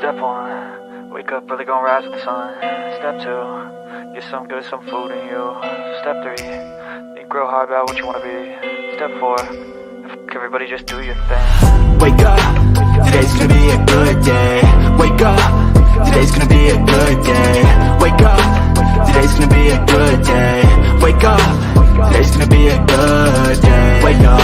Step one, wake up early, gonna rise with the sun. Step two, get some good, some food in you. Step three, think real hard about what you wanna be. Step four, everybody just do your thing. Wake up, today's gonna be a good day. Wake up, today's gonna be a good day. Wake up, today's gonna be a good day. Wake up, today's gonna be a good day. Wake up,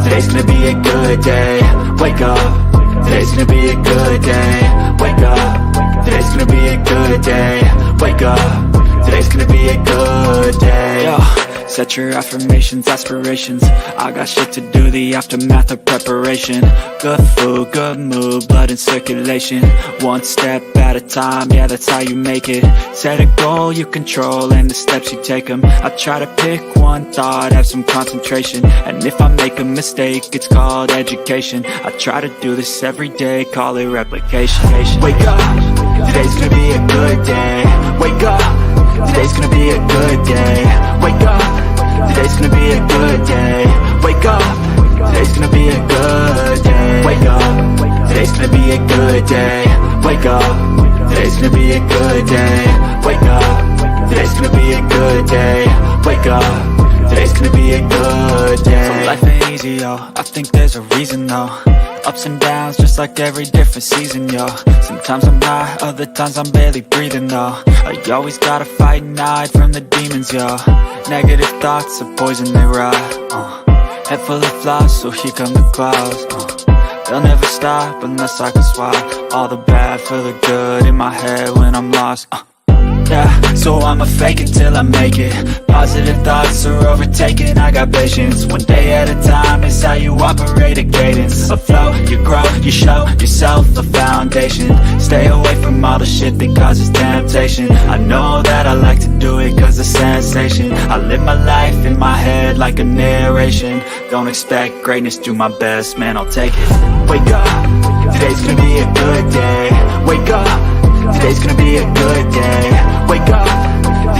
today's gonna be a good day. Wake up, today's gonna be a good day. Wake up, today's gonna be a good day. Wake up, today's gonna be a good day. Yo, set your affirmations, aspirations. I got shit to do, the aftermath of preparation. Good food, good mood, blood in circulation. One step at a time, yeah, that's how you make it. Set a goal you control and the steps you take them. I try to pick one thought, have some concentration. And if I make a mistake, it's called education. I try to do this every day, call it replication. Wake up, today's gonna be a good day. Wake up, today's gonna be a good day. Wake up, today's gonna be a good day. Wake up, today's gonna be a good day. Wake up, today's gonna be a good day. Wake up, today's gonna be a good day. Wake up, today's gonna be a good day. Wake up, today's gonna be a good day. So life ain't easy, yo, I think there's a reason though. Ups and downs, just like every different season, yo. Sometimes I'm high, other times I'm barely breathing, though. I always gotta fight and hide from the demons, yo. Negative thoughts are poison, they rot. Head full of flies, so here come the clouds. They'll never stop unless I can swap all the bad for the good in my head when I'm lost. Yeah, so I'ma fake it till I make it. Positive thoughts are overtaken, I got patience. One day at a time is how you operate a cadence. A flow, you grow, you show yourself a foundation. Stay away from all the shit that causes temptation. I know that I like to do it cause it's sensation. I live my life in my head like a narration. Don't expect greatness, do my best, man, I'll take it. Wake up, today's gonna be a good day. Wake up, today's gonna be a good day. Wake up,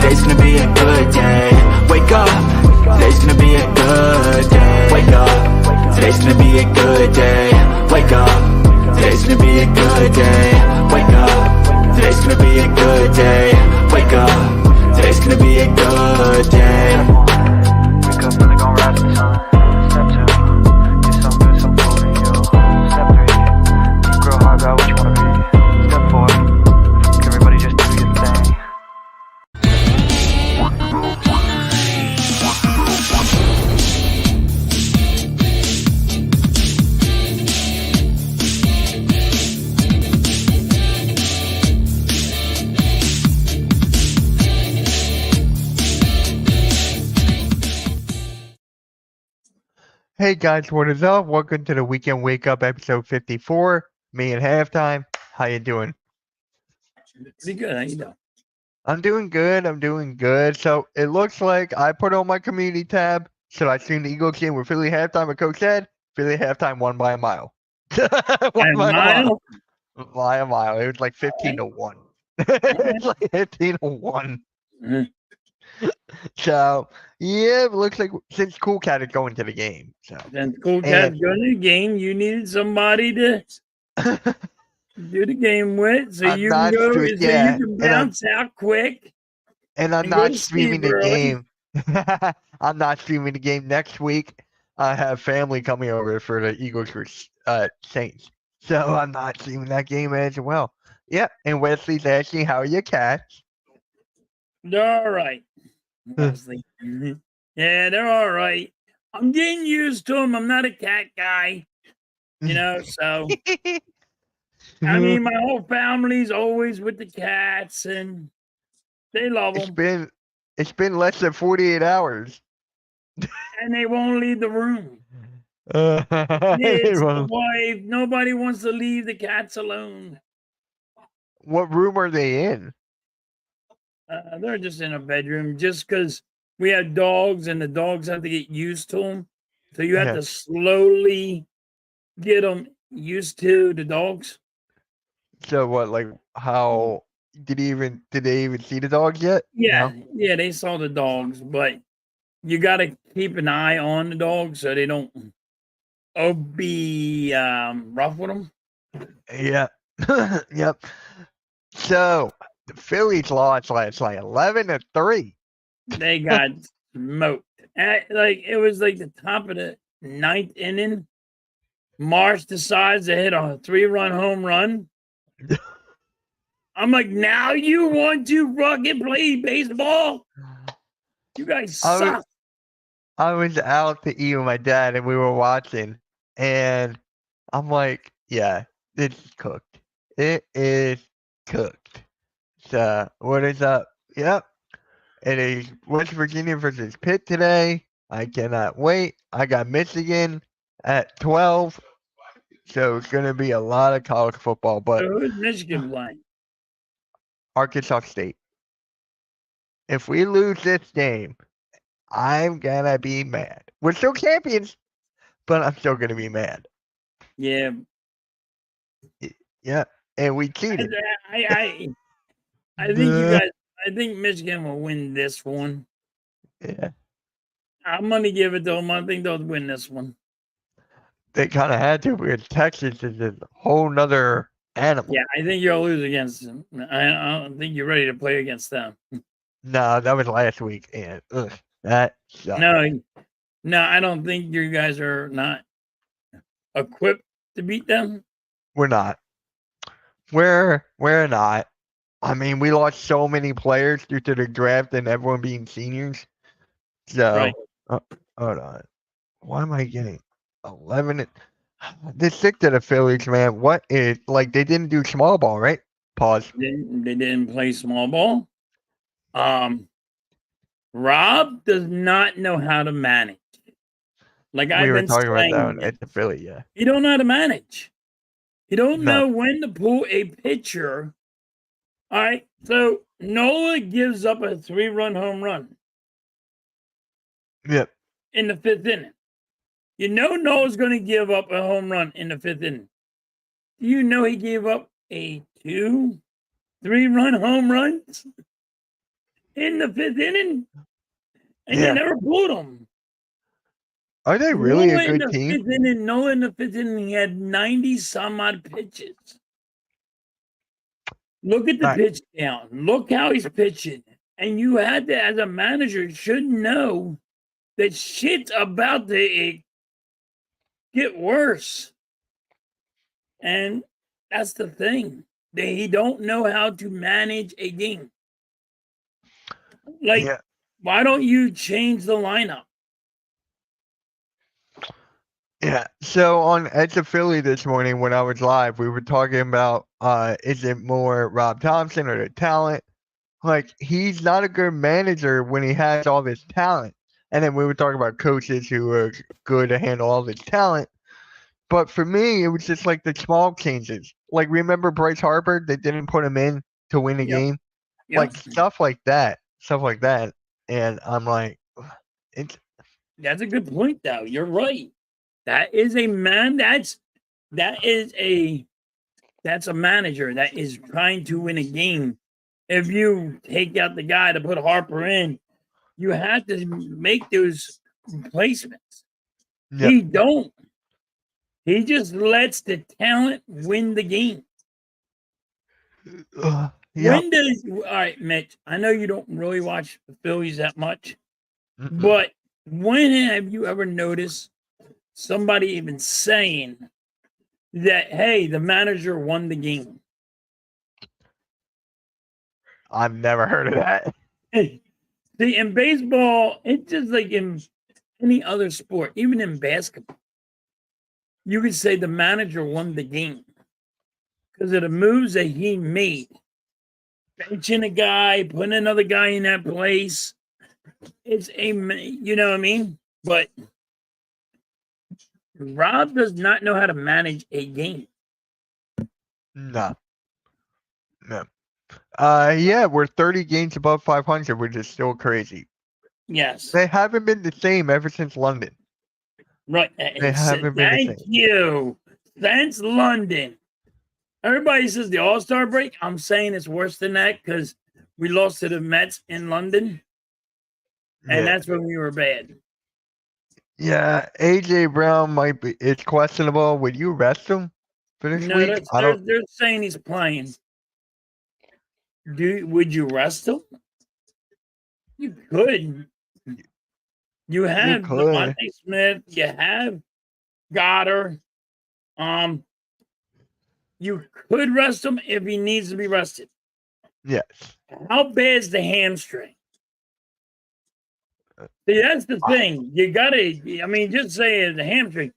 today's gonna be a good day. Wake up, today's gonna be a good day. Wake up, today's gonna be a good day. Wake up, today's gonna be a good day. Wake up, today's gonna be a good day. Wake up, today's gonna be a good day. Wake up early, gonna rise with the sun. Step two, get some good, some food in you. Step three, think real hard about what you wanna be. Step four, everybody just do your thing. Hey guys, what is up? Welcome to the Weekend Wake Up episode 54. Me at halftime. How you doing? Pretty good. How you doing? I'm doing good. I'm doing good. So it looks like I put on my community tab. So I seen the Eagles game with Philly halftime. And Coach said Philly halftime won by a mile. Won by a mile. By a mile. It was like 15-1. It's like 15-1. So yeah, it looks like since Cool Cat is going to the game. So Then Cool Cat's going to the game. You needed somebody to do the game with, so I'm you not can go, doing- so yeah, you can and I'm- bounce out quick. And I'm And go not to streaming sleep the early. game. I'm not streaming the game next week. I have family coming over for the Eagles versus Saints, so I'm not streaming that game as well. Yeah, and Wesley's asking how are your cats? They're all right. Honestly. Yeah, they're all right. I'm getting used to them. I'm not a cat guy, so I mean, my whole family's always with the cats, and they love them, It's been less than 48 hours. and they won't leave the room. It's the wife. Nobody wants to leave the cats alone. What room are they in? They're just in a bedroom just because we have dogs and the dogs have to get used to them. So you have to slowly get them used to the dogs. So what? Like how did they even see the dogs yet? Yeah, No? yeah, they saw the dogs, but you got to keep an eye on the dogs so they don't be rough with them. Yeah. Yep. So the Phillies lost last night, 11-3. They got smoked. Like it was like the top of the ninth inning. Marsh decides to hit a 3-run home run. I'm like, now you want to fucking play baseball? You guys suck. I was out to eat with my dad, and we were watching, and I'm like, yeah, it's cooked. It is cooked. So what is up? Yep. It is West Virginia versus Pitt today. I cannot wait. I got Michigan at 12. So it's going to be a lot of college football, but So who's Michigan playing? Arkansas State. If we lose this game, I'm going to be mad. We're still champions, but I'm still going to be mad. Yeah. Yeah. And we cheated. I think you guys, I think Michigan will win this one. Yeah. I'm going to give it to them. I think they'll win this one. They kind of had to because Texas is a whole nother animal. Yeah, I think you'll lose against them. I don't think you're ready to play against them. No, that was last week, and that sucked. No, I don't think you guys are not equipped to beat them. We're not. We're not. I mean, we lost so many players due to the draft and everyone being seniors. So, Right. Hold on. Why am I getting 11? They stick to the Phillies, man. What is like? They didn't do small ball, right? Pause. They didn't play small ball. Rob does not know how to manage. Like I've been talking about saying, that at the Philly, yeah. he don't know how to manage. He don't No. know when to pull a pitcher. All right, so Nola gives up a 3-run home run Yep. in the 5th inning. You know Nola's going to give up a home run in the 5th inning. Do you know he gave up a 3-run home runs in the 5th inning? And Yeah. they never pulled them. Are they really Nola a good team? Nola in the 5th inning, he had 90 some odd pitches. Look at the pitch count. Look how he's pitching. And you had to, as a manager, should know that shit's about to get worse. And that's the thing. They don't know how to manage a game. Like, why don't you change the lineup? Yeah. So at the Philly this morning when I was live, we were talking about is it more Rob Thompson or the talent? Like he's not a good manager when he has all this talent. And then we were talking about coaches who are good to handle all this talent. But for me, it was just like the small changes. Like remember Bryce Harper? They didn't put him in to win a game. Yep. Like stuff like that. And I'm like, that's a good point though. You're right. That is a man. That's a manager that is trying to win a game. If you take out the guy to put Harper in, you have to make those replacements. Yep. He don't. He just lets the talent win the game. Yep. All right, Mitch, I know you don't really watch the Phillies that much, but when have you ever noticed somebody even saying that, hey, the manager won the game? I've never heard of that. See, in baseball, it's just like in any other sport, even in basketball, you could say the manager won the game because of the moves that he made. Benching a guy, putting another guy in that place. It's you know what I mean? But Rob does not know how to manage a game. No. Yeah, we're 30 games above 500, which is still crazy. Yes. They haven't been the same ever since London. Right. They haven't been the same. Thank you. Since London. Everybody says the All-Star break. I'm saying it's worse than that because we lost to the Mets in London. And that's when we were bad. Yeah, AJ Brown it's questionable. Would you rest him? for this No, week. I don't. they're saying he's playing. Would you rest him? You could. You You have could. Devontae Smith. You have Goddard. You could rest him if he needs to be rested. Yes. How bad is the hamstring? See, that's the thing. You gotta. I mean, just say it's a hamstring.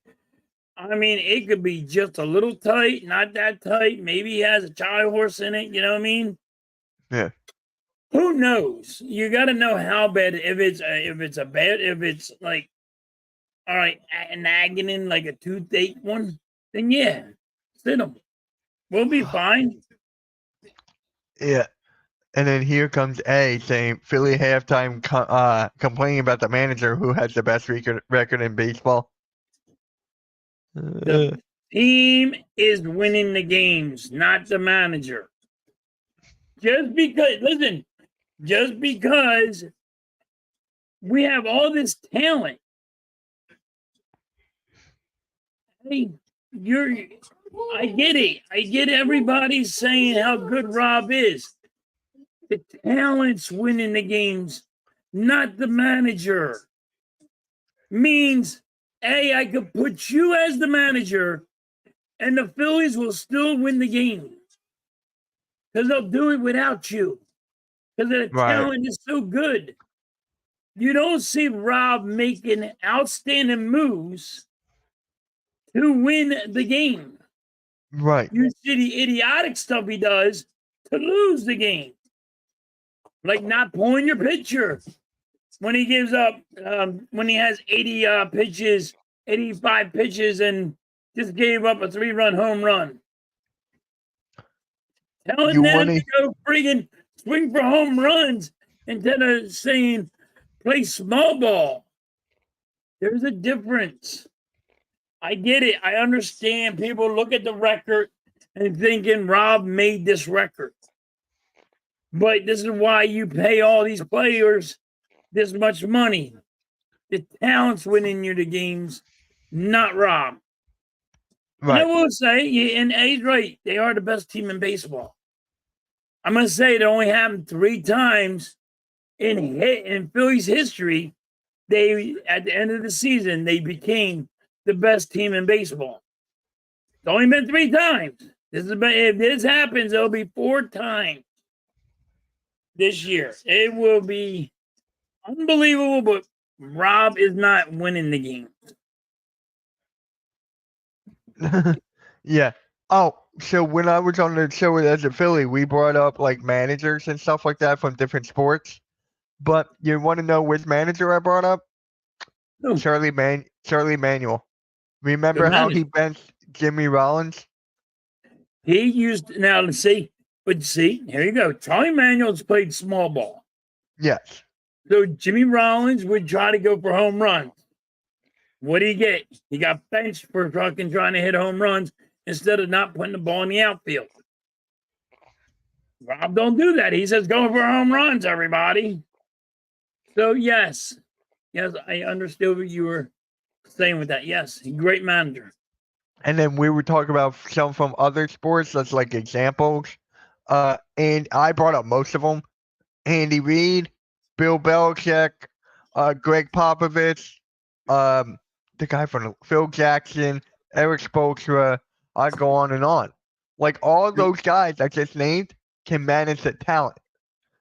I mean, it could be just a little tight, not that tight. Maybe he has a child horse in it. You know what I mean? Yeah. Who knows? You got to know how bad. If it's like, all right, nagging in like a toothache one, then yeah, sit him. We'll be fine. Yeah. And then here comes A saying Philly halftime complaining about the manager who has the best record in baseball. The team is winning the games, not the manager. Just because we have all this talent. Hey, I get it. I get everybody saying how good Rob is. The talent's winning the games, not the manager. Means, A, I could put you as the manager, and the Phillies will still win the game. Because they'll do it without you. Because the talent is so good. You don't see Rob making outstanding moves to win the game. Right. You see the idiotic stuff he does to lose the game. Like not pulling your pitcher when he gives up, when he has 80 pitches, 85 pitches, and just gave up a 3-run home run. Telling them to go friggin' swing for home runs instead of saying play small ball. There's a difference. I get it. I understand people look at the record and thinking Rob made this record. But this is why you pay all these players this much money. The talent's winning you the games, not Rob. Right. And I will say, and A's right, they are the best team in baseball. I'm going to say it only happened 3 times in Phillies history. They, at the end of the season, they became the best team in baseball. It's only been 3 times. If this happens, it'll be 4 times this year. It will be unbelievable, but Rob is not winning the game. Yeah. Oh, so when I was on the show as a Philly, we brought up like managers and stuff like that from different sports. But you want to know which manager I brought up? Who? Charlie Manuel. Remember how he benched Jimmy Rollins? He used now let's see, but see, here you go. Charlie Manuel's played small ball. Yes. So Jimmy Rollins would try to go for home runs. What did he get? He got benched for fucking trying to hit home runs instead of not putting the ball in the outfield. Rob don't do that. He says go for home runs, everybody. So yes, I understood what you were saying with that. Yes, great manager. And then we were talking about some from other sports, that's like examples. And I brought up most of them. Andy Reid, Bill Belichick, Greg Popovich, the guy from Phil Jackson, Eric Spoelstra. I go on and on. Like all of those guys I just named can manage the talent,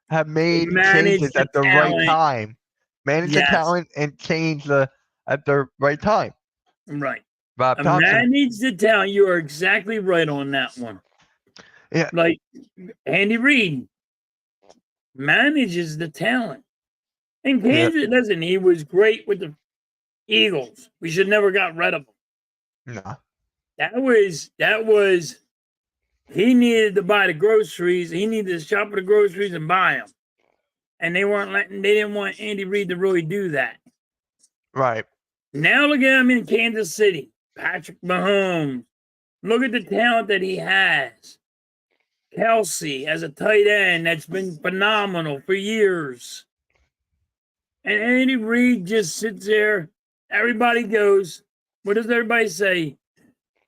have made changes at the right time, manage the talent and change at the right time. Right. Bob Thompson. Manage the talent. You are exactly right on that one. Yeah. Like Andy Reid manages the talent. And Kansas, listen, he was great with the Eagles. We should never got rid of him. No. That was he needed to buy the groceries. He needed to shop for the groceries and buy them. And they didn't want Andy Reid to really do that. Right. Now look at him in Kansas City. Patrick Mahomes. Look at the talent that he has. Kelsey as a tight end that's been phenomenal for years. And Andy Reid just sits there. Everybody goes, what does everybody say?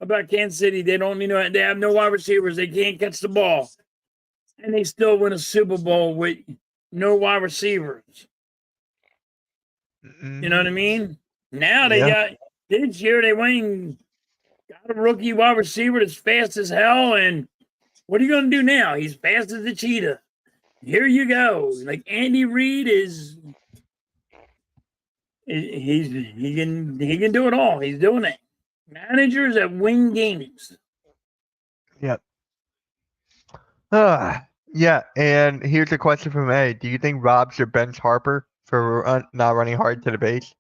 about Kansas City. They don't, they have no wide receivers. They can't catch the ball. And they still win a Super Bowl with no wide receivers. You know what I mean? Now they got, this year they went and got a rookie wide receiver that's fast as hell. And what are you going to do now? He's fast as a cheetah. Here you go. Like Andy Reid is, he can do it all. He's doing it. Managers that win games. Yep. Yeah, and here's a question from A. Do you think Rob should bench Harper for not running hard to the base?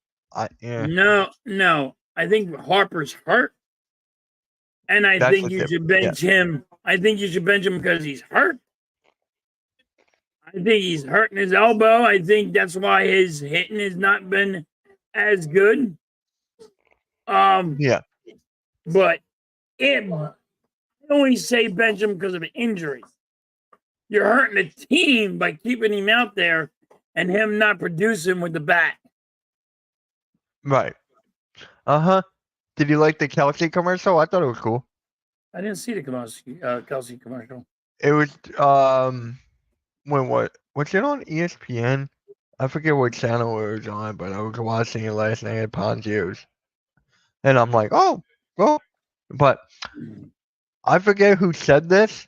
No. I think Harper's hurt. And I think you should bench him. I think you should bench him because he's hurt. I think he's hurting his elbow. I think that's why his hitting has not been as good. But I always say bench him because of an injury. You're hurting the team by keeping him out there and him not producing with the bat. Right. Did you like the Kelsey commercial? I thought it was cool. I didn't see the Kelsey commercial. It was was it on ESPN? I forget what channel it was on, but I was watching it last night at Ponzio's. And I'm like, oh, well, but I forget who said this.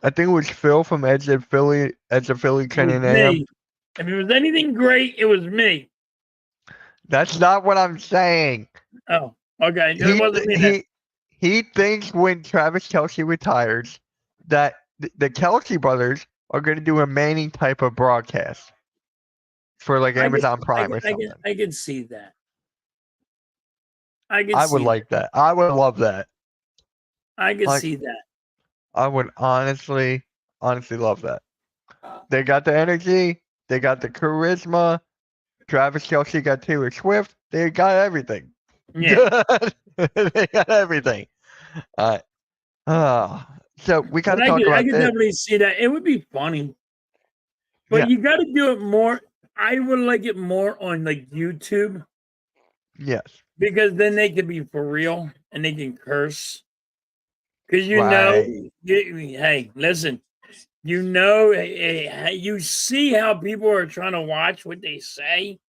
I think it was Phil from Edge of Philly 10 a.m. If it was anything great, it was me. That's not what I'm saying. Oh, okay. It wasn't me. He thinks when Travis Kelsey retires that the Kelsey brothers are going to do a Manning type of broadcast for like Amazon Prime or something. I can see that. I would like that. I would love that. I can see that. I would honestly love that. They got the energy. They got the charisma. Travis Kelsey got Taylor Swift. They got everything. Yeah. They got everything. So we got to talk about I could definitely see that. It would be funny. But you got to do it more. I would like it more on like YouTube. Yes. Because then they could be for real and they can curse. Because hey, listen, you see how people are trying to watch what they say.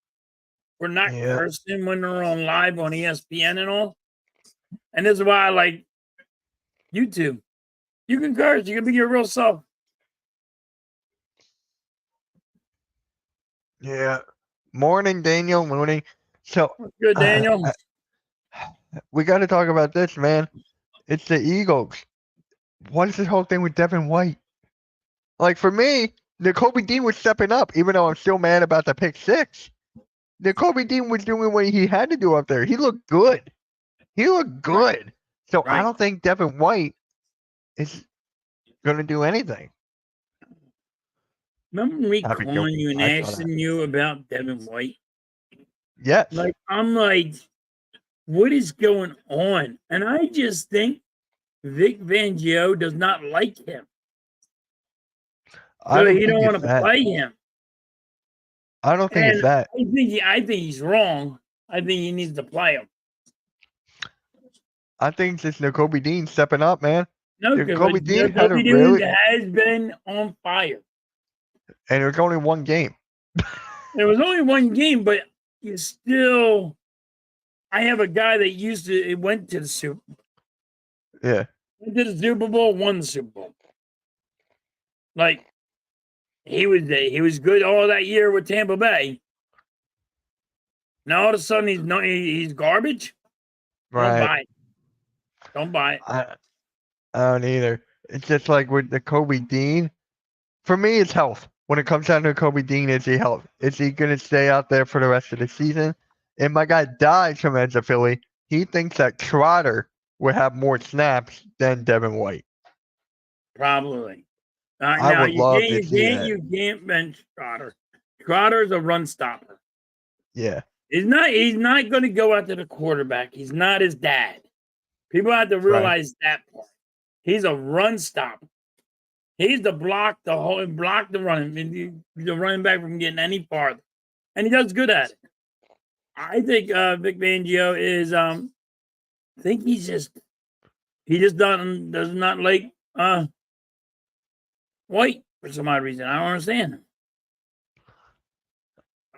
We're not cursing when they're on live on ESPN and all. And this is why I like YouTube. You can curse. You can be your real self. Yeah. Morning, Daniel. Morning. So good, Daniel. We got to talk about this, man. It's the Eagles. What is this whole thing with Devin White? Like, for me, Kobe Dean was stepping up, even though I'm still mad about the pick 6. Kobe Dean was doing what he had to do up there. He looked good. So I don't think Devin White is going to do anything. Remember me calling you and asking you about Devin White? Yes. Like, I'm like, what is going on? And I just think Vic Fangio does not like him. So he don't want to play him. I don't think it's that. I think he's wrong. I think he needs to play him. I think it's just Kobe Dean stepping up, man. No, Kobe Dean has been on fire. And it was only one game. There was only one game, but you still. I have a guy that went to the Super Bowl. Yeah. Went to the Super Bowl, won the Super Bowl. Like, he was good all that year with Tampa Bay. Now all of a sudden he's garbage. Right. Don't buy it. I don't either. It's just like with the Kobe Dean. For me, it's health. When it comes down to Kobe Dean, is he health? Is he going to stay out there for the rest of the season? And my guy dies from Edge of Philly. He thinks that Trotter would have more snaps than Devin White. Probably. I would love to see that. You can't bench Trotter. Trotter's a run stopper. Yeah. He's not going to go after the quarterback. He's not his dad. People have to realize that part. He's a run stopper. He's the block the running back from getting any farther. And he does good at it. I think Vic Fangio is I think he's just He just does not like white for some odd reason. I don't understand.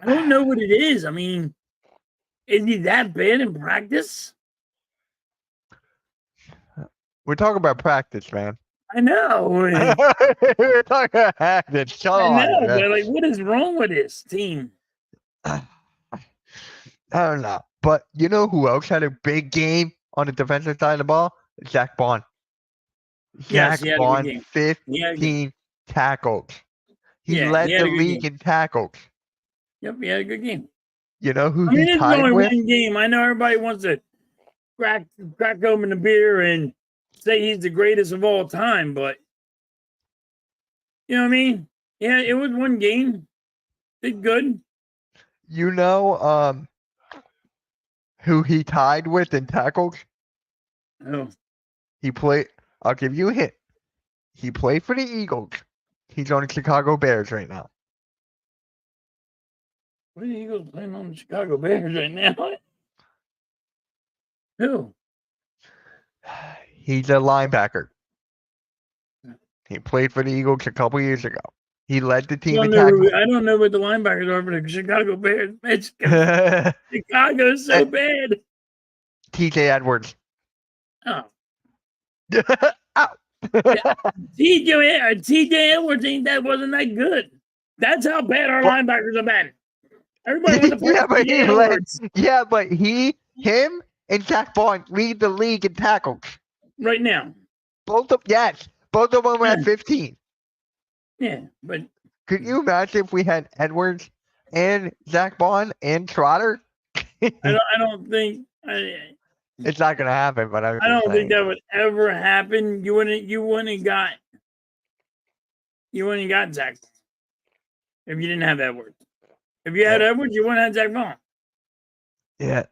I don't know what it is. I mean, is he that bad in practice? We're talking about practice, man. I know. We're talking about practice. Come I on, know, man. but like, what is wrong with this team? I don't know. But you know who else had a big game on the defensive side of the ball? Zach Bond. Yes, Zach he had a good Bond, game. 15 tackles. He Yeah, led he had the a good league game. in tackles. Yep, he had a good game. You know who I mean, he it's tied only with? one game. I know everybody wants to crack open the beer and say he's the greatest of all time, but you know what I mean? Yeah, it was one game. Did good. You know who he tied with in tackles? Oh, He played. I'll give you a hint. He played for the Eagles. He's on the Chicago Bears right now. what are the Eagles playing on the Chicago Bears right now? Who? He's a linebacker. He played for the Eagles a couple years ago. He led the team in tackles. I don't know what the linebackers are for the Chicago Bears. Chicago's so bad. TJ Edwards. Oh, Ow. TJ Edwards wasn't that good. That's how bad our linebackers have been. Everybody wants to play Edwards but him and Zach Bond lead the league in tackles. right now. Both of them at 15. Yeah, but Could you imagine if we had Edwards and Zach Bond and Trotter? I don't think It's not gonna happen, but I don't think that would ever happen. You wouldn't got Zach if you didn't have Edwards. If you had Edwards, you wouldn't have Zach Bond. Yeah.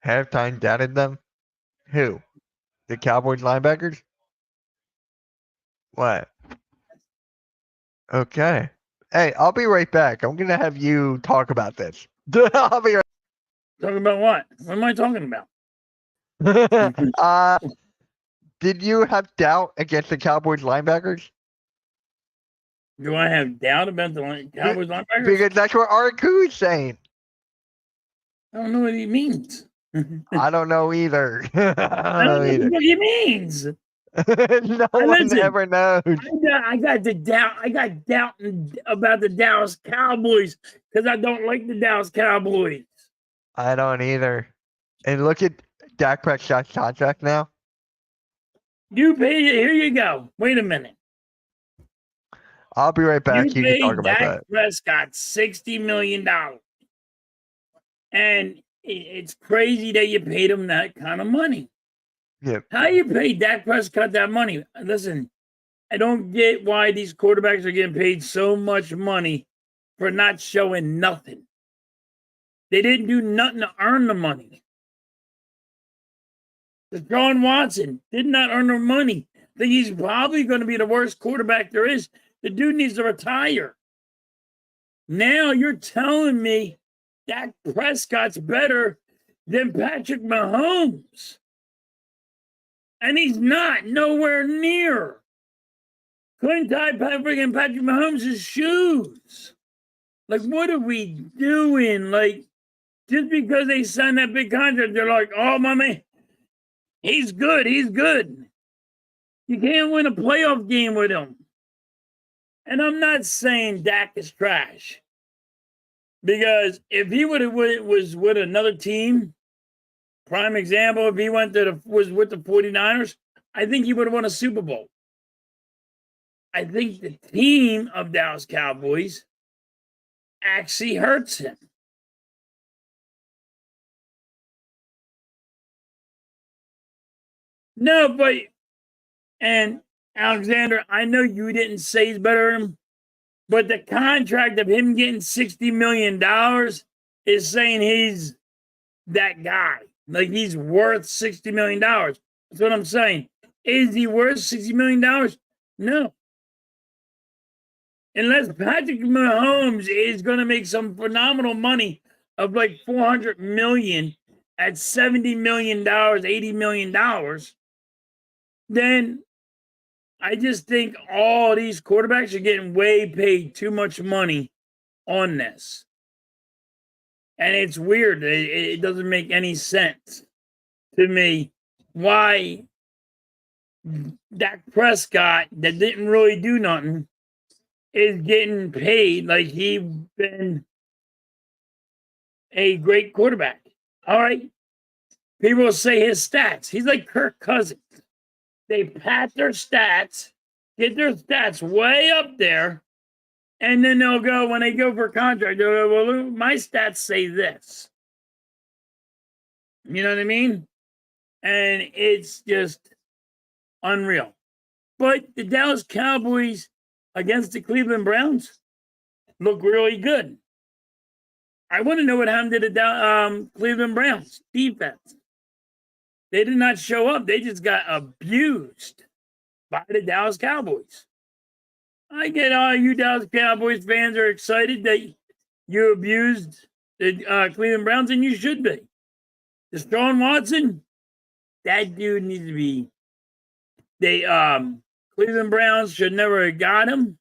Halftime doubted them. Who? The Cowboys linebackers? What? Okay. Hey, I'll be right back. I'm gonna have you talk about this. I'll be right. Talking about what? What am I talking about? Did you have doubt against the Cowboys linebackers? Do I have doubt about the Cowboys linebackers? Because that's what Arku is saying. I don't know what he means. I don't know either. I don't know what he means. No one ever knows. I got doubt about the Dallas Cowboys because I don't like the Dallas Cowboys. I don't either. And look at Dak Prescott's contract now. You pay it. Here you go. Wait a minute. I'll be right back. You can talk about Dak that. Prescott $60 million. And it's crazy that you paid him that kind of money. Yep. How you pay Dak Prescott that money? Listen, I don't get why these quarterbacks are getting paid so much money for not showing nothing. They didn't do nothing to earn the money. Deshaun Watson did not earn the money. I think he's probably going to be the worst quarterback there is. The dude needs to retire. Now you're telling me Dak Prescott's better than Patrick Mahomes. And he's not, nowhere near. Couldn't tie Patrick Mahomes' shoes. Like, what are we doing? Like, just because they signed that big contract, they're like, oh, my man, he's good. You can't win a playoff game with him. And I'm not saying Dak is trash. Because if he was with another team, prime example, if he was with the 49ers, I think he would have won a Super Bowl. I think the team of Dallas Cowboys actually hurts him. No, and Alexander, I know you didn't say he's better than him, but the contract of him getting $60 million is saying he's that guy. Like, he's worth $60 million. That's what I'm saying. Is he worth $60 million? No. Unless Patrick Mahomes is going to make some phenomenal money of like $400 million at $70 million, $80 million, then I just think all these quarterbacks are getting way paid too much money on this. And it's weird. It doesn't make any sense to me why Dak Prescott, that didn't really do nothing, is getting paid like he's been a great quarterback. All right. People say his stats. He's like Kirk Cousins. They pat their stats, get their stats way up there, and then they'll go, when they go for a contract, they'll go, well, my stats say this. You know what I mean? And it's just unreal. But the Dallas Cowboys against the Cleveland Browns look really good. I want to know what happened to the Cleveland Browns defense. They did not show up. They just got abused by the Dallas Cowboys. I get all you Dallas Cowboys fans are excited that you abused the Cleveland Browns, and you should be. Deshaun Watson, that dude needs to be. Cleveland Browns should never have got him.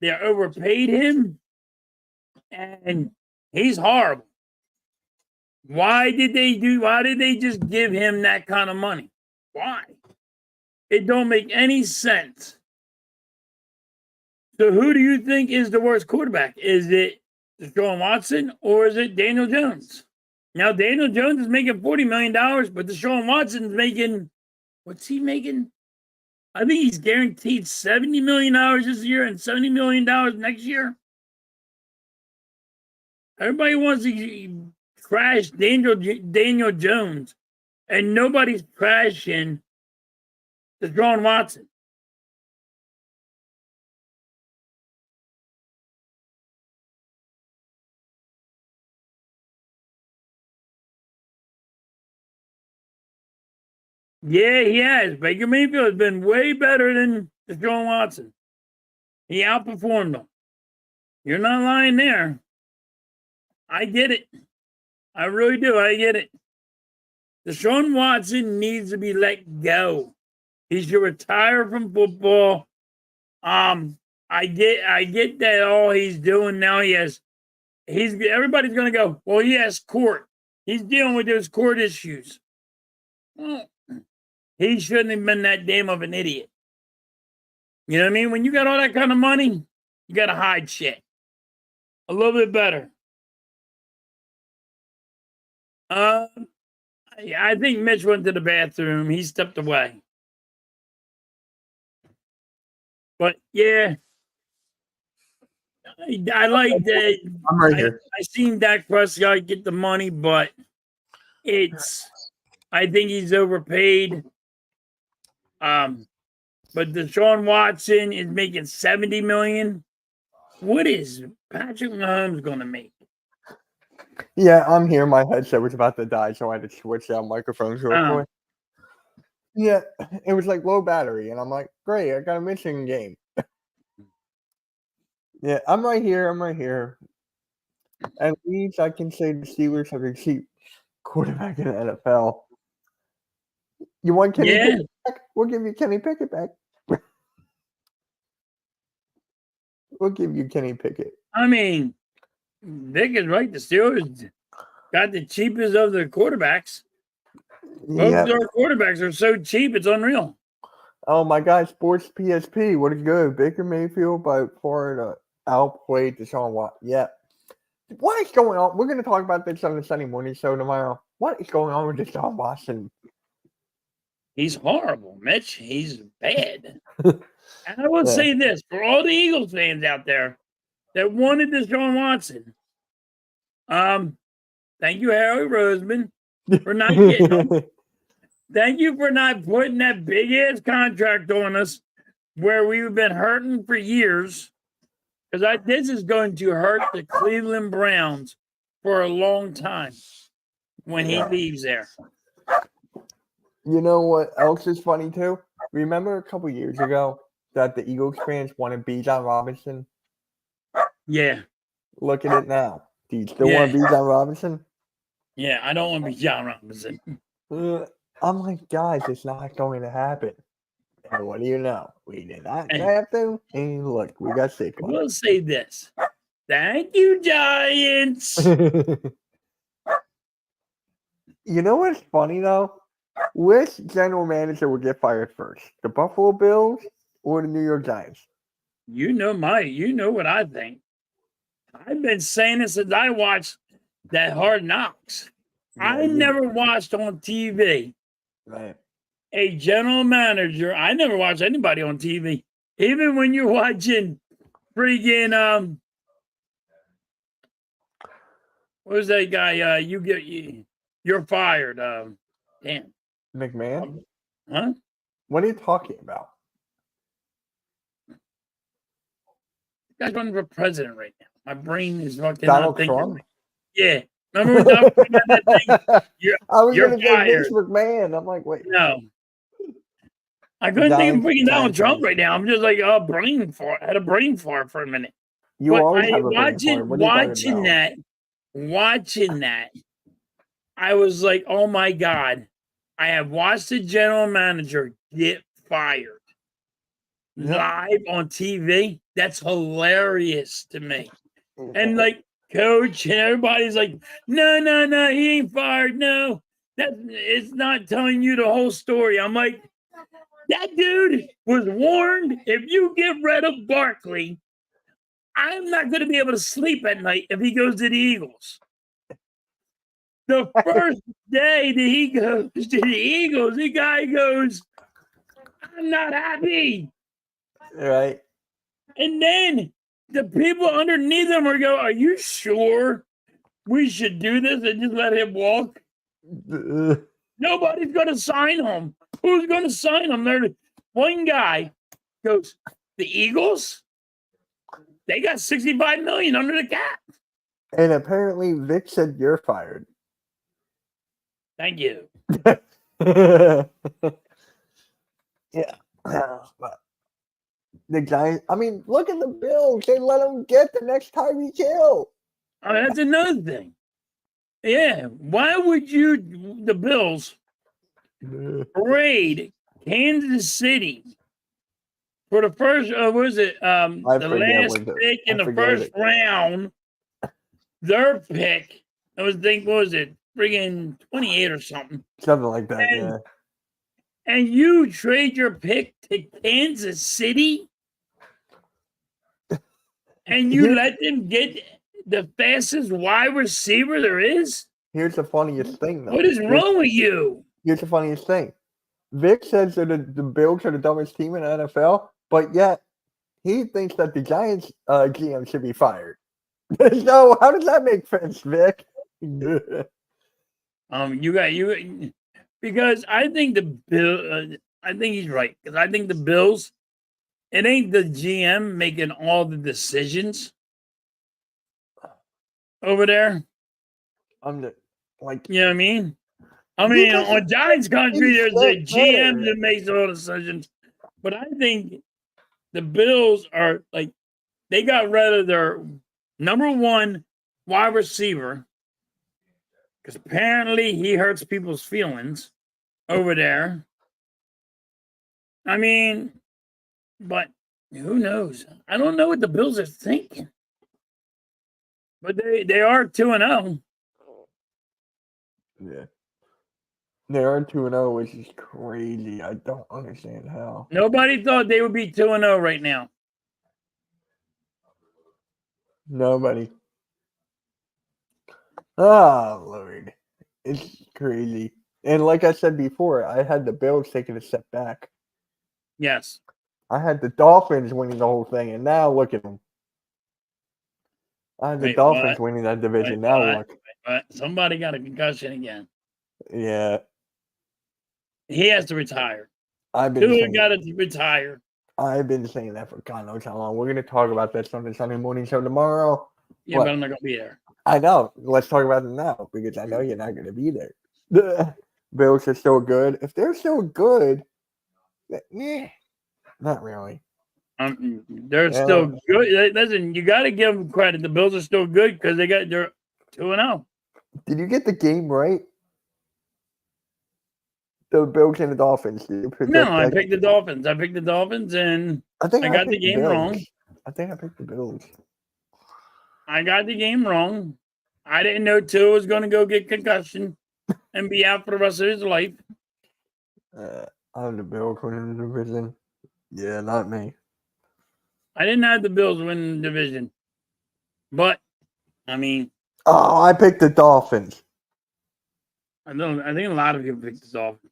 They overpaid him, and he's horrible. Why did they just give him that kind of money? Why? It don't make any sense. So who do you think is the worst quarterback? Is it Deshaun Watson or is it Daniel Jones? Now, Daniel Jones is making $40 million, but Deshaun Watson's making, what's he making? I think he's guaranteed $70 million this year and $70 million next year. Everybody wants to trash Daniel Jones, and nobody's trashing Deshaun Watson. Yeah, he has. Baker Mayfield has been way better than Deshaun Watson. He outperformed him. You're not lying there. I get it. I really do. I get it. Deshaun Watson needs to be let go. He should retire from football. I get that all he's doing now. Everybody's gonna go, well, he has court. He's dealing with those court issues. Well, he shouldn't have been that damn of an idiot. You know what I mean? When you got all that kind of money, you gotta hide shit. A little bit better. I think Mitch went to the bathroom. He stepped away. But yeah, I like that. I'm right here. I seen Dak Prescott get the money, but I think he's overpaid. But Deshaun Watson is making $70 million. What is Patrick Mahomes going to make? Yeah, I'm here. My headset was about to die, so I had to switch out microphones real quick. Yeah, it was like low battery, and I'm like, great, I got a missing game. Yeah, I'm right here. At least I can say the Steelers have a cheap quarterback in the NFL. You want Kenny Pickett back? We'll give you Kenny Pickett back. We'll give you Kenny Pickett. I mean, Vic is right. The Steelers got the cheapest of their quarterbacks. Both of their quarterbacks are so cheap, it's unreal. Oh my God, Sports PSP, what a go. Baker Mayfield by far outplayed Deshaun Watson. Yeah. What is going on? We're going to talk about this on the Sunday morning show tomorrow. What is going on with Deshaun Watson? He's horrible, Mitch. He's bad. And I will say this, for all the Eagles fans out there that wanted Deshaun Watson, thank you, Harry Roseman, for not getting him. Thank you for not putting that big-ass contract on us where we've been hurting for years, because this is going to hurt the Cleveland Browns for a long time when he leaves there. You know what else is funny, too? Remember a couple years ago that the Eagles fans wanted Bijan Robinson? Yeah. Look at it now. Do you still want Bijan Robinson? Yeah, I don't want Bijan Robinson. I'm like, guys, it's not going to happen. And what do you know? We did not And draft him, and look, we got I Saquon. will say this. Thank you, Giants. You know what's funny though? Which general manager would get fired first? The Buffalo Bills or the New York Giants? You know what I think. I've been saying this since I watched that Hard Knocks. I never watched on TV Right. a general manager. I never watched anybody on TV. Even when you're watching freaking what was that guy? You're fired. Damn. McMahon? Huh? What are you talking about? Guy's running for president right now. My brain is fucking Donald not thinking. Trump? Right. Yeah. Remember when Donald Trump had that thing? I was You're going to say Vince fired. McMahon. I'm like, wait. No. I couldn't think of freaking Donald Trump Giants. right now. I'm just like, brain fart. I had a brain fart for a minute. You But always have a brain fart. What are you talking about? watching that, I was like, oh my God. I have watched the general manager get fired live on TV. That's hilarious to me. And like coach and everybody's like, no, he ain't fired. No, it's not telling you the whole story. I'm like, that dude was warned. If you get rid of Barkley, I'm not going to be able to sleep at night if he goes to the Eagles. The first day that he goes to the Eagles, the guy goes, I'm not happy. Right. And then the people underneath him are going, are you sure we should do this and just let him walk? Nobody's going to sign him. Who's going to sign him? One guy goes, the Eagles? They got $65 million under the cap. And apparently Vic said you're fired. Thank you. Yeah. But the Giants, I mean, look at the Bills. They let him get the next Tyreek Hill. Oh, that's another thing. Yeah. Why would the Bills, trade Kansas City for the first, the last pick in the first round, their pick, what was it? Friggin' 28 or something. Something like that, And you trade your pick to Kansas City? And you let them get the fastest wide receiver there is? Here's the funniest thing, though. What is wrong with you? Here's the funniest thing. Vic says that the Bills are the dumbest team in the NFL, but yet he thinks that the Giants GM should be fired. So how does that make sense, Vic? Because I think I think he's right. Because I think the Bills, it ain't the GM making all the decisions over there. You know what I mean? On Giants country, there's a GM that makes all the decisions. But I think the Bills are like, they got rid of their number one wide receiver because apparently he hurts people's feelings over there. But who knows? I don't know what the Bills are thinking. But they are 2-0. Yeah. They are 2-0, which is crazy. I don't understand how. Nobody thought they would be 2-0 right now. Nobody. Oh, Lord. It's crazy. And like I said before, I had the Bills taking a step back. Yes. I had the Dolphins winning the whole thing, and now look at them. I had the Dolphins winning that division. Look. Somebody got a concussion again. Yeah. He has to retire. I've been got to retire. I've been saying that for God knows how long. We're going to talk about that on the Sunday morning show tomorrow. Yeah, but I'm not going to be there. I know. Let's talk about it now because I know you're not going to be there. The Bills are still good. If they're still good, not really. They're still good. Listen, you got to give them credit. The Bills are still good because they're 2-0. Did you get the game right? The Bills and the Dolphins. No, I picked the Dolphins. I picked the Dolphins, and I think I got the game wrong. I think I picked the Bills. I got the game wrong. I didn't know Tua was going to go get concussion and be out for the rest of his life. I'm the Bills winning the division. Yeah, not me. I didn't have the Bills win the division. But, I mean... Oh, I picked the Dolphins. I think a lot of people picked the Dolphins.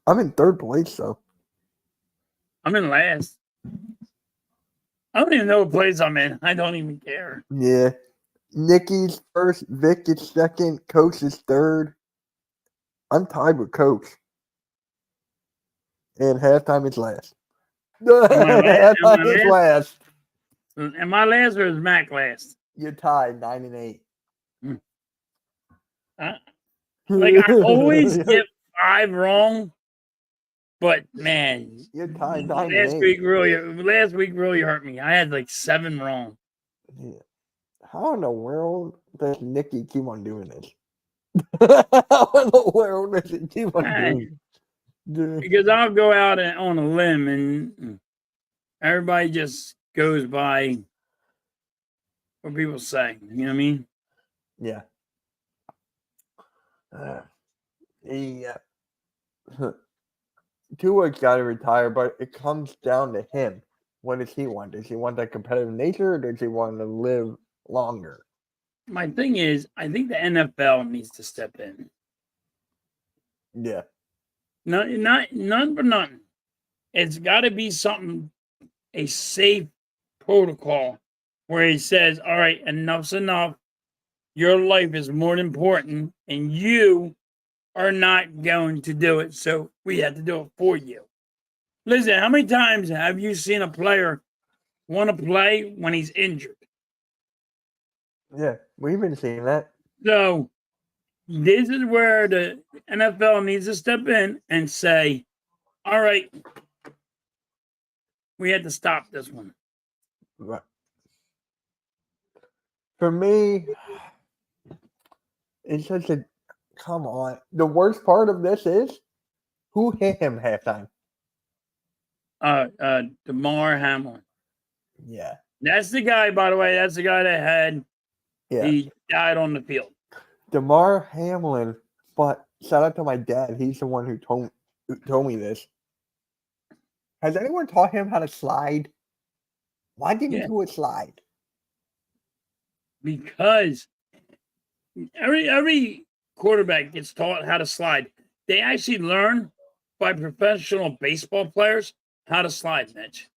I'm in third place, though. I'm in last. I don't even know what place I'm in. I don't even care. Yeah. Nikki's first, Vic is second, Coach is third. I'm tied with Coach. And halftime is last. Halftime is last. Am I last or is Mac last? You're tied 9-8. Like I always get 5 wrong, but man, you're tied 9-8. Last week really hurt me. I had like 7 wrong. Yeah. How in the world does Nikki keep on doing this? How in the world does he keep on doing this? Because I'll go out on a limb and everybody just goes by what people say. You know what I mean? Yeah. Yeah. Tua's got to retire, but it comes down to him. What does he want? Does he want that competitive nature, or does he want to live longer? My thing is, I think the NFL needs to step in. Yeah. None for nothing. It's got to be something, a safe protocol where he says, all right, enough's enough. Your life is more important, and you are not going to do it. So we have to do it for you. Listen, how many times have you seen a player want to play when he's injured? Yeah, we've been seeing that. So this is where the NFL needs to step in and say, all right, we had to stop this one. Right. For me, it's such a come on. The worst part of this is who hit him halftime. DeMar Hamlin. Yeah. That's the guy, by the way. That's the guy that had he died on the field. DeMar Hamlin, but shout out to my dad. He's the one who told me this. Has anyone taught him how to slide? Why didn't you do a slide? Because every quarterback gets taught how to slide. They actually learn by professional baseball players how to slide, Mitch.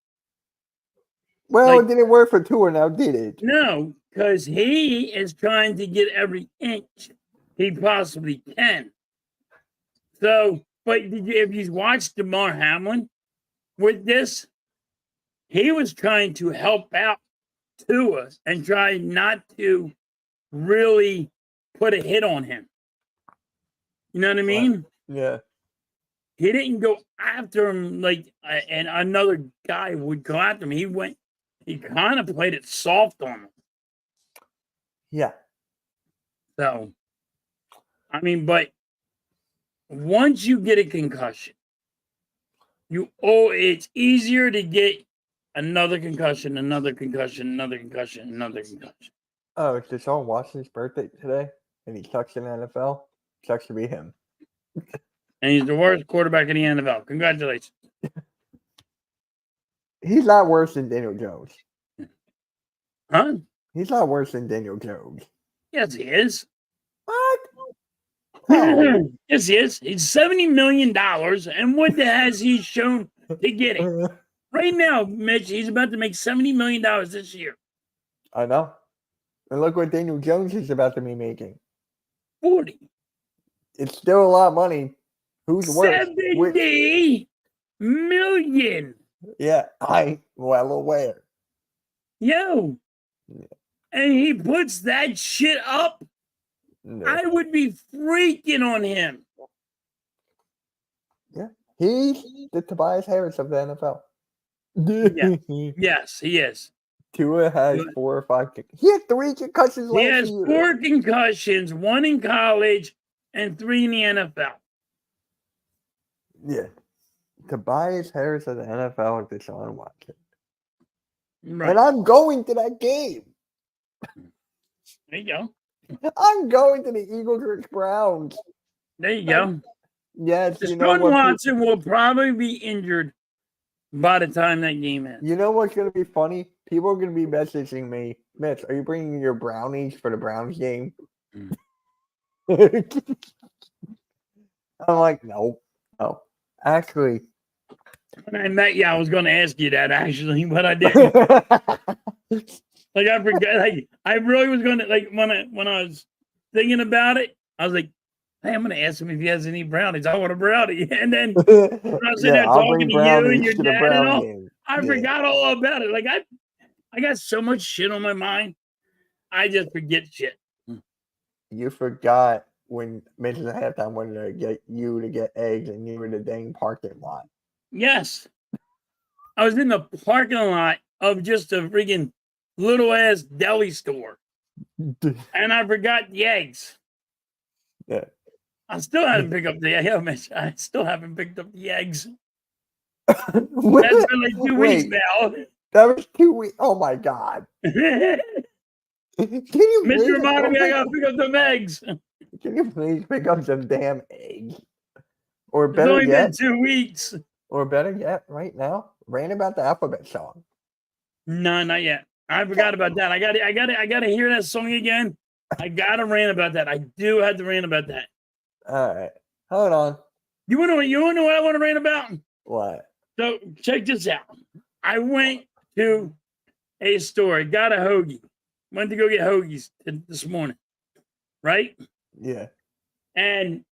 Well, it didn't work for Tua now, did it? No, because he is trying to get every inch he possibly can. So, but if you watch DeMar Hamlin with this, he was trying to help out Tua and try not to really put a hit on him. You know what I mean? Yeah. He didn't go after him like and another guy would go after him. He kind of played it soft on him. Yeah. So, I mean, but once you get a concussion, it's easier to get another concussion, another concussion, another concussion, another concussion. Oh, it's Deshaun Watson's birthday today, and he sucks in the NFL. Sucks to be him. And he's the worst quarterback in the NFL. Congratulations. He's not worse than Daniel Jones. Huh? He's not worse than Daniel Jones. Yes, he is. What? Oh. Yes, he is. He's $70 million. And what has he shown to get it? Right now, Mitch, he's about to make $70 million this year. I know. And look what Daniel Jones is about to be making. 40. It's still a lot of money. Who's worse? 70 million. Yeah, I'm well aware. Yo. Yeah. And he puts that shit up. No. I would be freaking on him. Yeah. He's the Tobias Harris of the NFL. Yeah. Yes, he is. Tua has 4 or 5. He had 3 concussions last year. He has 4 concussions, 1 in college and 3 in the NFL. Yeah. Tobias Harris of the NFL and Deshaun Watson. Right. And I'm going to that game. There you go. I'm going to the Eagles vs. Browns. There you go. Yes, you know Deshaun what? Watson will probably be injured by the time that game ends. You know what's going to be funny? People are going to be messaging me, Mitch, are you bringing your brownies for the Browns game? I'm like, no. Actually. When I met you, I was going to ask you that, actually, but I didn't. Like, I forgot. Like, I really was going to, like, when I was thinking about it, I was like, hey, I'm going to ask him if he has any brownies. I want a brownie. And then when I was sitting there talking to you and your dad and all, I forgot all about it. Like, I got so much shit on my mind. I just forget shit. You forgot when Mitch at halftime wanted to get you to get eggs and you were in the dang parking lot. Yes. I was in the parking lot of just a freaking little ass deli store. And I forgot the eggs. Yeah. I still haven't picked up the eggs. I still haven't picked up the eggs. That's been like 2 weeks now. That was 2 weeks. Oh my God. Can you Mr. reminded me I gotta pick up them eggs. Can you please pick up some damn eggs? Or It's better only yet, been 2 weeks. Or better yet, right now, rant about the alphabet song. No, not yet. I forgot about that. I gotta hear that song again. I gotta rant about that. I do have to rant about that. All right. Hold on. You wanna know what I want to rant about? What? So check this out. I went to a store, got a hoagie. Went to go get hoagies this morning. Right? Yeah. And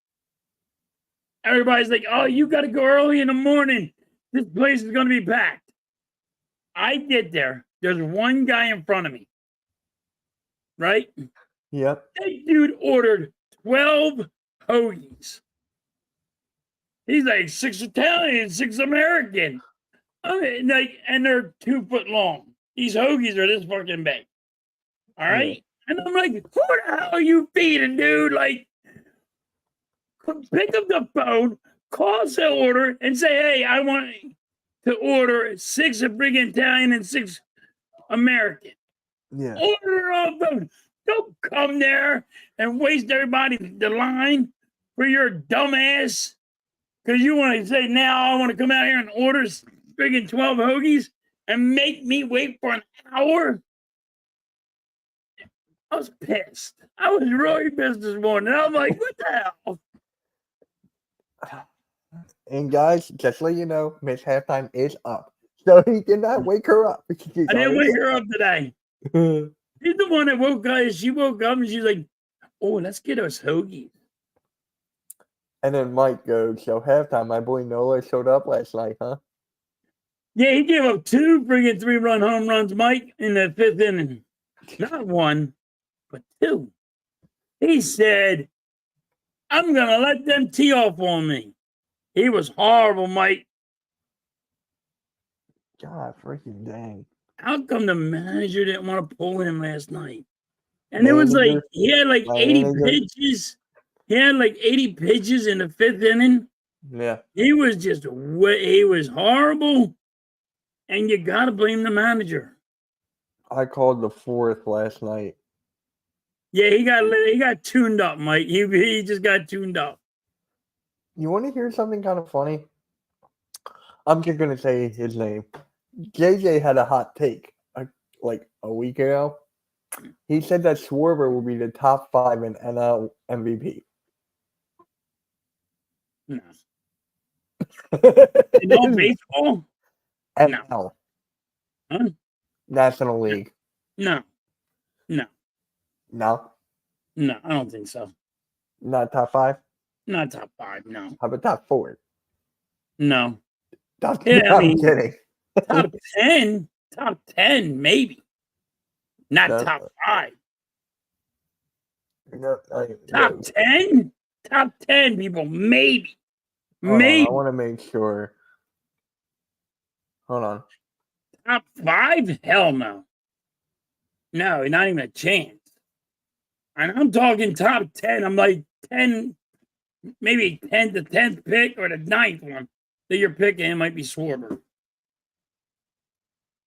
everybody's like, oh, you got to go early in the morning. This place is going to be packed. I get there. There's one guy in front of me. Right? Yep. That dude ordered 12 hoagies. He's like 6 Italian, 6 American. I mean, and they're 2 foot long. These hoagies are this fucking big. All right? Yeah. And I'm like, who the hell are you feeding, dude? Like, pick up the phone, call the order, and say, hey, I want to order 6 freaking Italian and 6 American. Yeah. Order on phone. Don't come there and waste the line for your dumb ass. Because you want to say, now I want to come out here and order freaking 12 hoagies and make me wait for an hour. I was pissed. I was really pissed this morning. I'm like, what the hell? And guys, just so you know, Mitch halftime is up. So he did not wake her up. I didn't wake her up today. He's the one that woke up. She woke up and she's like, oh, let's get us hoagies. And then Mike goes, so halftime, my boy Nola showed up last night, huh? Yeah, he gave up 2 friggin' 3-run home runs, Mike, in the 5th inning. Not 1, but 2. He said, I'm going to let them tee off on me. He was horrible, Mike. God, freaking dang. How come the manager didn't want to pull him last night? And it was like, he had like 80 pitches. He had like 80 pitches in the 5th inning. Yeah. He was horrible. And you got to blame the manager. I called the 4th last night. Yeah, he got tuned up, Mike. He just got tuned up. You want to hear something kind of funny? I'm just going to say his name. JJ had a hot take like a week ago. He said that Schwarber will be the top 5 in NL MVP. No. No baseball? NL. No. Huh? National League. No. No? No, I don't think so. Not top 5? Not top 5, no. How about top 4? No. I'm kidding. Top 10? Top 10, maybe. Not top 5. No, top 10? Top 10, people, maybe. Maybe. I want to make sure. Hold on. Top 5? Hell no. No, not even a chance. And I'm talking top 10. I'm like 10 maybe the 10th pick or the 9th one that you're picking, it might be Schwarber.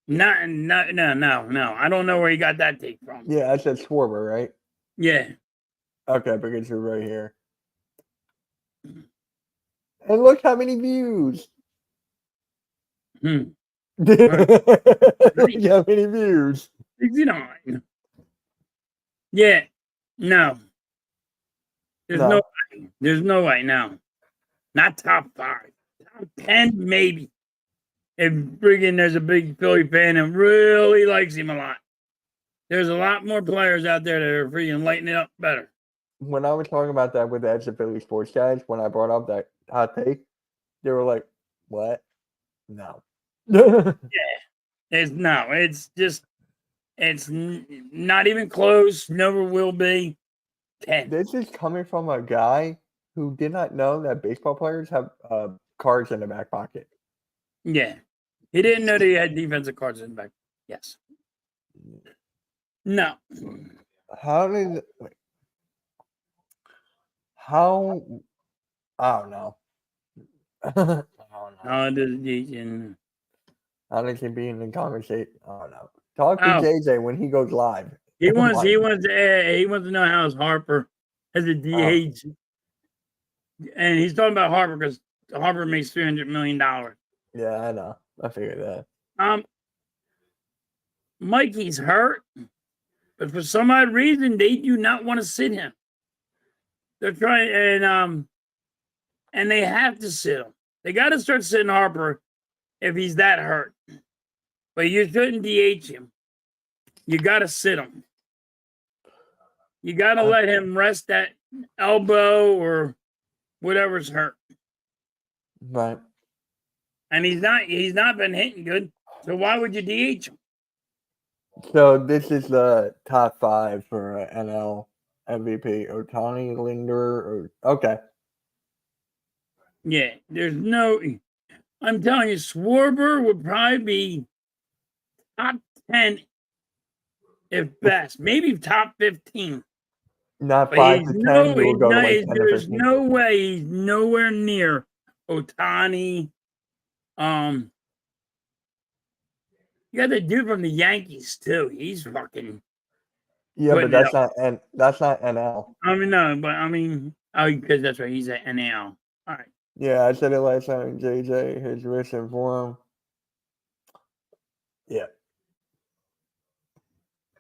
No. I don't know where you got that take from. Yeah, I said Schwarber, right? Yeah. Okay, because you're right here. And look how many views. Hmm. Look how many views. 69. Yeah. No. There's no way. There's no way. No. Not top 5. Top 10, maybe. If friggin' there's a big Philly fan and really likes him a lot. There's a lot more players out there that are freaking lighting it up better. When I was talking about that with the Edge of Philly sports guys, when I brought up that hot take, they were like, "What? No." Yeah, it's just it's not even close. Never will be. 10. This is coming from a guy who did not know that baseball players have cards in the back pocket. Yeah, he didn't know that he had defensive cards in the back. Yes. No. How did? Wait, how? I don't know. I don't know. No, it How did he be in the conversation? I don't know. Talk to Oh. JJ when he goes live. He wants to know how's Harper as a DH, and he's talking about Harper because Harper makes $300 million. Yeah, I know. I figured that. Mikey's hurt, but for some odd reason they do not want to sit him. They're trying, and they have to sit him. They got to start sitting Harper if he's that hurt. But you shouldn't DH him. You got to sit him. You got to let him rest that elbow or whatever's hurt. Right. And he's not been hitting good. So why would you DH him? So this is the top 5 for NL MVP. Ohtani, Linder, or okay. Yeah, there's no. I'm telling you, Schwarber would probably be top 10, if best, maybe top 15. Not But 5 to 10. You'll go to like 10 to there's 15. no way he's nowhere near Ohtani. You got the dude from the Yankees too. He's fucking. Yeah, but that's not NL. I mean, no, but I mean, because that's right. He's at NL. All right. Yeah, I said it last time. JJ, his written form. Yeah.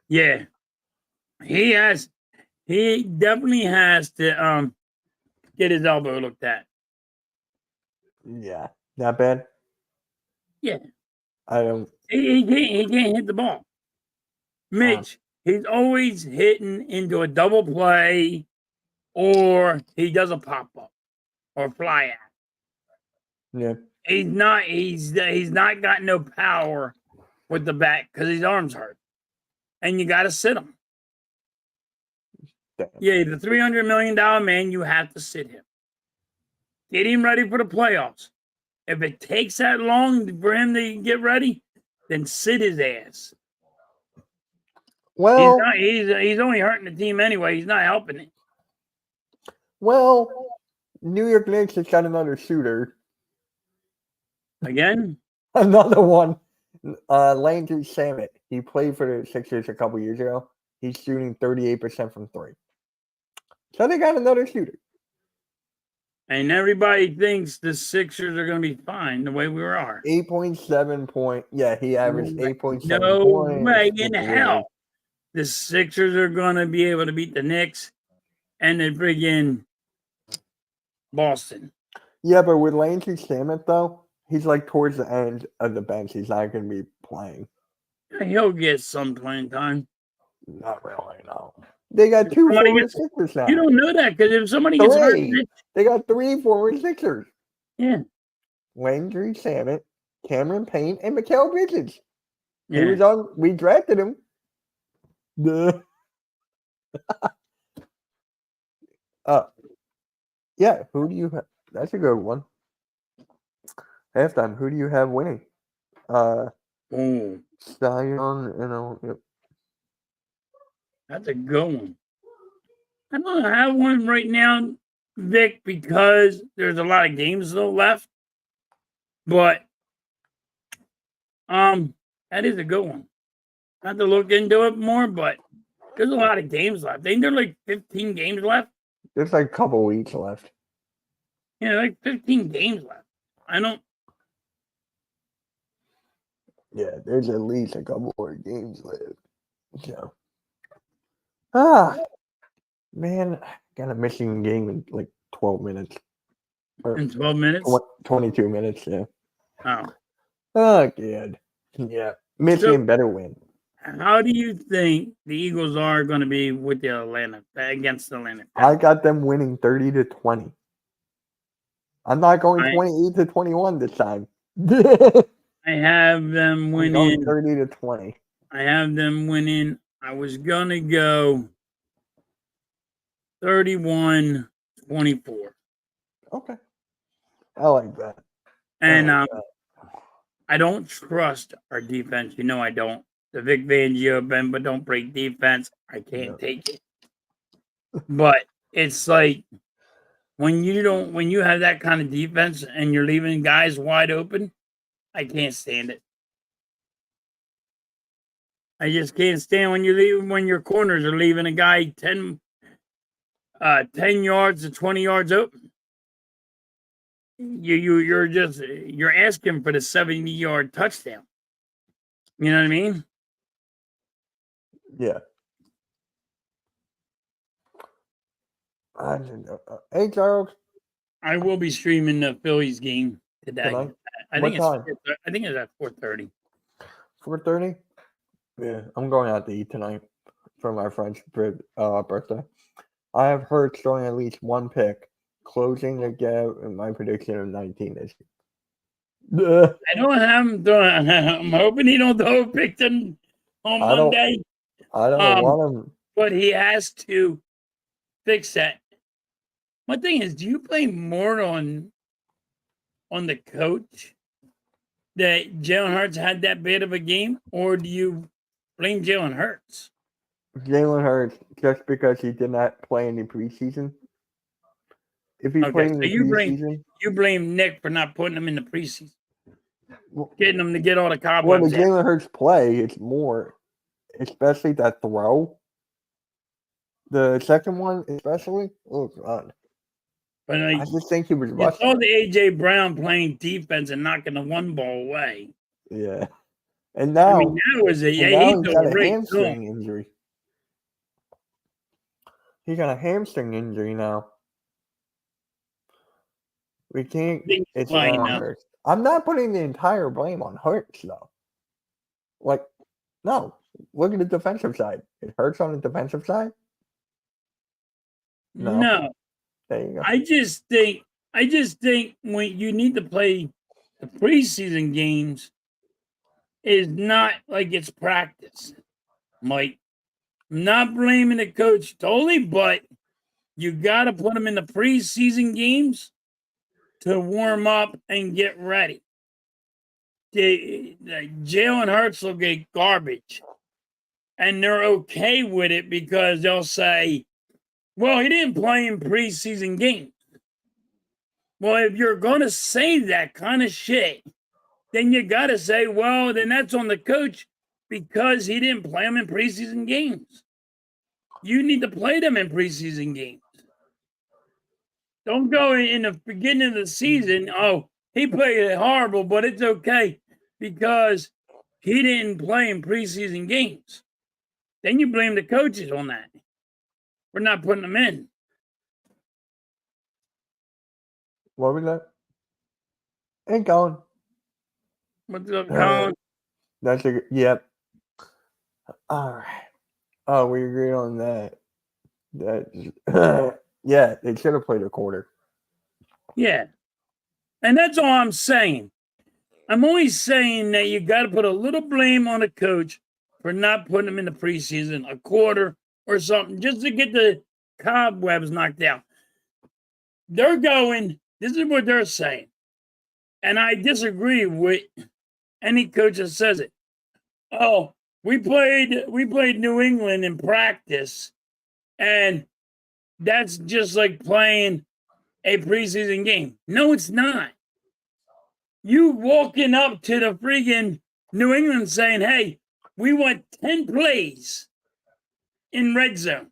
Yeah. He definitely has to get his elbow looked at. Yeah. Not bad? Yeah. I don't. He can't hit the ball. Mitch, he's always hitting into a double play, or he does a pop up or fly out. Yeah. He's not got no power with the bat because his arms hurt, and you got to sit him. Damn. Yeah, the $300 million man, you have to sit him. Get him ready for the playoffs. If it takes that long for him to get ready, then sit his ass. Well, he's only hurting the team anyway. He's not helping it. Well, New York Knicks has got another shooter. Again? Another one. Landry Shamet. He played for the Sixers a couple years ago. He's shooting 38% from 3. So they got another shooter. And everybody thinks the Sixers are going to be fine the way we are. 8.7 point. Yeah, he averaged 8.7 no points. No way in hell the Sixers are going to be able to beat the Knicks and then friggin' Boston. Yeah, but with Landry Shamet, though, he's like towards the end of the bench. He's not going to be playing. He'll get some playing time. Not really, no. They got 2 former Sixers now. You don't know that because if somebody gets hurt, they got 3 former Sixers. Yeah. Landry Shamet, Cameron Payne, and Mikal Bridges. Yeah. He was on. We drafted him. Yeah. Who do you have? That's a good one. Halftime. Who do you have winning? Cy Young, Yep. That's a good one. I don't have one right now Vic, because there's a lot of games still left. But that is a good one. Not to look into it more, but there's a lot of games left. I think there are like 15 games left. There's like a couple weeks left. Yeah, like 15 games left. I don't. Yeah, there's at least a couple more games left. So, man, I got a missing game in like 12 minutes. In 12 minutes? 22 minutes, yeah. Oh. Oh, good. Yeah, Michigan better win. How do you think the Eagles are going to be with the against Atlanta? I got them winning 30-20. I'm not going 28-21 this time. I have them winning 30-20. I have them winning. I was going to go 31-24. Okay. I like that. And I don't trust our defense. You know I don't. The Vic Fangio bend but don't break defense. I can't take it. But it's like when you have that kind of defense and you're leaving guys wide open, I can't stand it. I just can't stand when your corners are leaving a guy 10 yards to 20 yards open. You're asking for the 70-yard touchdown. You know what I mean? Yeah. Hey, Charles. I will be streaming the Phillies game today. I think it's at 4:30. 4:30? Yeah, I'm going out to eat tonight for my friend's birthday. I have Hurts throwing at least one pick, closing the gap in my prediction of 19 this year. I don't have him throwing. I'm hoping he don't throw a pick on Monday. I don't want him. But he has to fix that. My thing is, do you blame more on the coach that Jalen Hurts had that bad of a game, or do you blame Jalen Hurts? Jalen Hurts, just because he did not play in the preseason. If he played in the preseason, you blame Nick for not putting him in the preseason, getting him to get all the cobwebs. When the Jalen Hurts play, it's more, especially that throw. The second one, especially, oh god. But I just think he was rushing. You saw the AJ Brown playing defense and knocking the one ball away. Yeah, and now he's got a hamstring injury. He got a hamstring injury now. We can't. It's not on Hurts. I'm not putting the entire blame on Hurts though. Like, no. Look at the defensive side. It hurts on the defensive side. No. There you go. I just think when you need to play the preseason games is not like it's practice. Mike, I'm not blaming the coach totally, but you got to put them in the preseason games to warm up and get ready. Jalen Hurts will get garbage, and they're okay with it because they'll say, well, he didn't play in preseason games. Well, if you're going to say that kind of shit, then you got to say, well, then that's on the coach because he didn't play them in preseason games. You need to play them in preseason games. Don't go in the beginning of the season, oh, he played it horrible, but it's okay because he didn't play in preseason games. Then you blame the coaches on that. We're not putting them in. What was that? Hey, Colin. What's up, Colin? That's a yep. All right. Oh, we agree on that. Yeah, they should have played a quarter. Yeah. And that's all I'm saying. I'm only saying that you got to put a little blame on a coach for not putting them in the preseason, a quarter or something, just to get the cobwebs knocked out. They're going, this is what they're saying. And I disagree with any coach that says it. Oh, we played New England in practice, and that's just like playing a preseason game. No, it's not. You walking up to the freaking New England saying, hey, we want 10 plays in red zone.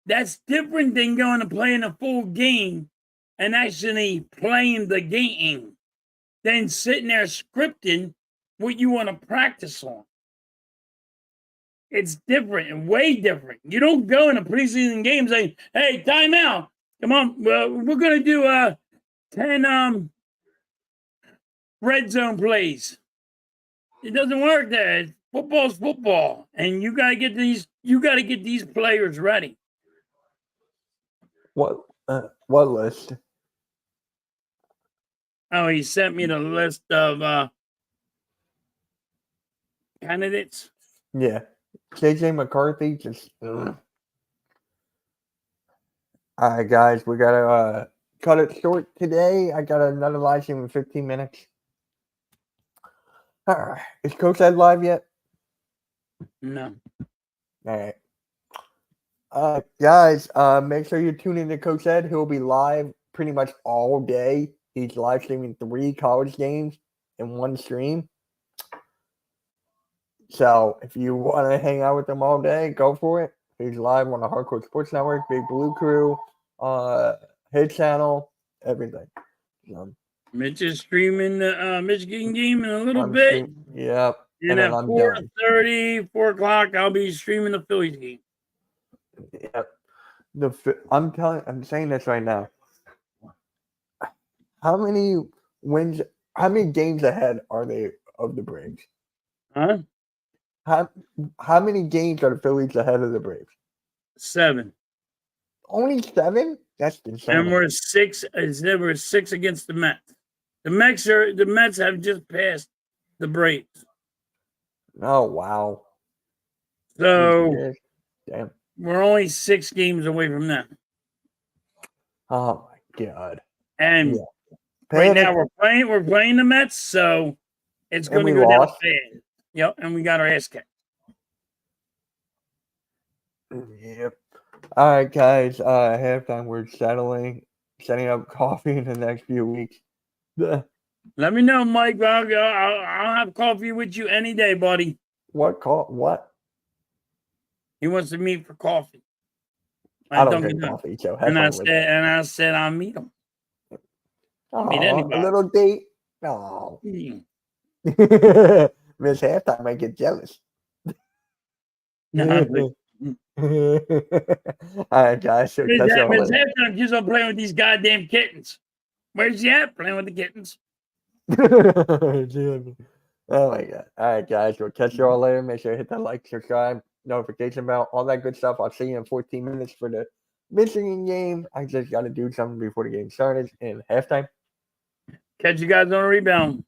That's different than going to play in a full game and actually playing the game than sitting there scripting what you want to practice on. It's different and way different. You don't go in a preseason game saying, hey, timeout. Come on, we're going to do 10 red zone plays. It doesn't work there. Football's football. And you gotta get these players ready. What list? Oh, he sent me the list of candidates. Yeah. JJ McCarthy just. All right, guys, we gotta cut it short today. I got another live stream in 15 minutes. All right, is Coach Ed live yet? No. All right. Guys, make sure you tune in to Coach Ed. He'll be live pretty much all day. He's live streaming 3 college games in one stream. So if you want to hang out with him all day, go for it. He's live on the Hardcore Sports Network, Big Blue Crew, his channel, everything. Mitch is streaming the Michigan game in a little bit. Yep. And at 4:30, 4 o'clock, I'll be streaming the Phillies game. Yep. I'm saying this right now. How many games ahead are they of the Braves? Huh? How many games are the Phillies ahead of the Braves? 7. Only 7? That's insane. And we're 6. We're 6 against the Mets. The Mets have just passed the Braves. Oh wow. So damn. We're only 6 games away from them. Oh my god. And right now we're playing the Mets, so it's going to go down bad. Yep, and we got our ass kicked. Yep. All right, guys. Halftime. We're setting up coffee in the next few weeks. Let me know, Mike. I'll have coffee with you any day, buddy. What? He wants to meet for coffee. I don't drink coffee, so and I said I'll meet him. Meet anybody. A little date. Oh. Miss Halftime might get jealous. No, all right, guys. So Miss Halftime keeps on playing with these goddamn kittens. Where's he at? Playing with the kittens. Oh my god. All right, guys. We'll catch you all later. Make sure you hit that like, subscribe, notification bell, all that good stuff. I'll see you in 14 minutes for the Michigan game. I just got to do something before the game started in halftime. Catch you guys on a rebound.